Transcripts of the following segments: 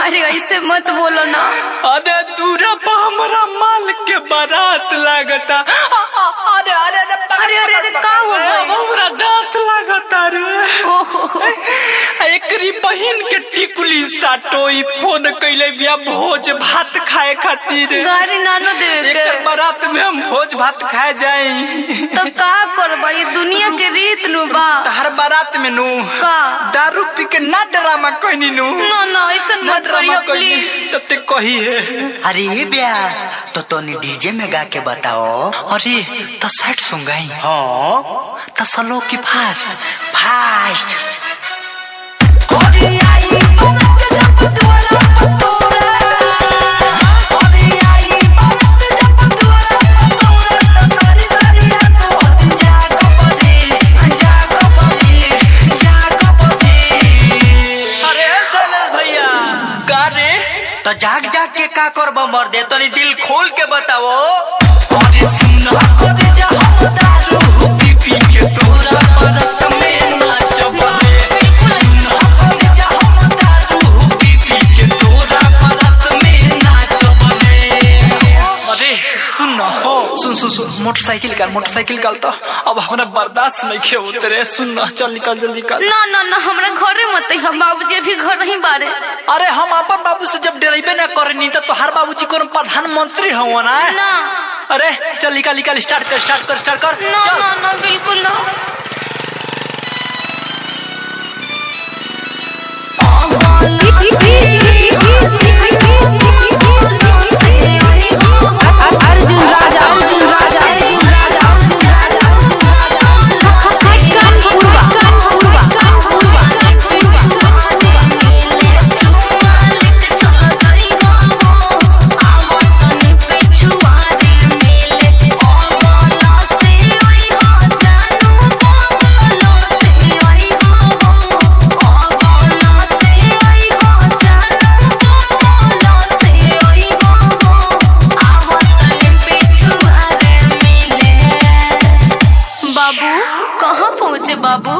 अरे ऐसे मत बोलो ना। अरे दूरा पर हमारा माल के बारात लागता। अरे अरे अरे अरे अरे का हो गया? हमरा दांत लागता रे। एकरी बहिन के टिकुली साटोई फोन कइले बिया भोज भात खाए खातिर। गाड़ी नानो देवे के। एकर बारात में हम भोज भात खाए जाई तो का करबा? ये दुनिया के रीत नु बा। हर बारात में नु का दारू पी के ना ड्रामा कहनी नु। ना ना ऐसा मत करियो प्लीज। तब ते कही है। अरे ब्यास तो डीजे में गा के बताओ। अरे तो सैड सॉन्ग गाई। हाँ तो स्लो की फास्ट फास्ट। तो जाग जाग के का करब मर दे तनी दिल खोल के बताओ। अरे सुना अरे जा हम दारू पी पी के तोरा बारात में नाचब रे। सुना अरे जा हम दारू पी पी के तोरा बारात में नाचब रे। अरे सुन ना सुन सुन सुन मोटरसाइकिल काल तो अब हमरा बर्दाश्त नहीं खे उतरे। सुन ना चल निकल जल्दी कर। ना ना ना हमरा घरे मत हम बाबूजी भी घर नहीं बारे। अरे हम अपन बाबू से जब डरेबे ना करनी तो हर बाबूजी को प्रधानमंत्री हो ना। अरे चल निकाल स्टार्ट कर। ना ना ना बिल्कुल ना। बाबू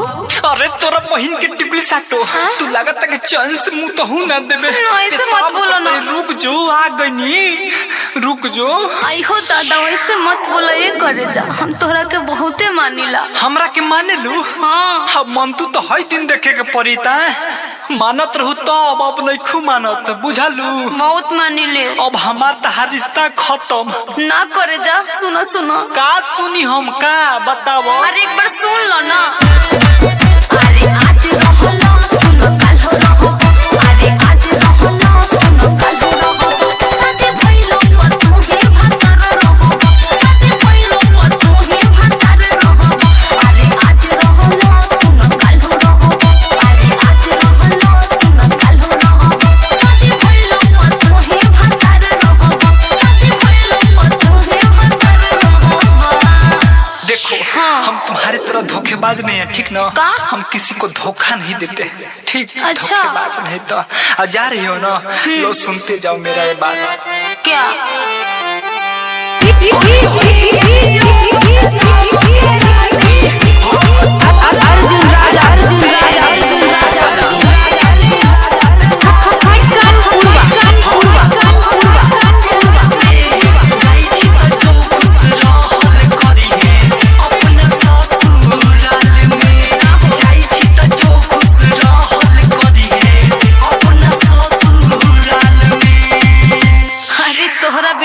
अरे तोरा बहन के टिकुली साटो। तू लागत के चैन से मुंह तो ना देबे। ऐसे मत बोलो ना। रुक जो आ गनी रुक जो। आई हो दादा ऐसे मत बोला ये करे जा। हम तोहरा के बहुते मानिला। हमरा के माने लू? हाँ हम मन तू तो हई दिन देखे के पड़ी ता मानत रहू तो अब नहीं खू मानत बुझालू। बहुत मानिले। अब हमार तहार रिश्ता खत्म ना करे जा। सुनो सुनो का सुनी हम का बताओ। अरे एक बार सुन लो ना। अरे आज रहो लो सुनो कल हो रहो। अरे आज रहो लो सुनो कल हो रहो। साथे भइलो पर तू ही भतार रहो। साथे भइलो पर तू ही भतार रहो। अरे आज रहो लो सुनो कल हो रहो। अरे आज रहो लो सुनो कल हो रहो। साथे भइलो पर तू ही भतार रहो। साथे भइलो पर तू ही भतार रहो। देखो हम तुम्हारे तरह धोखेबाज नहीं है ठीक ना। का? हम किसी को धोखा नहीं देते ठीक। अच्छा। धोखेबाज नहीं तो अब जा रही हो ना। लो सुनते जाओ मेरा ये बात। क्या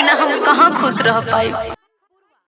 बिना हम कहाँ खुश रह पाई।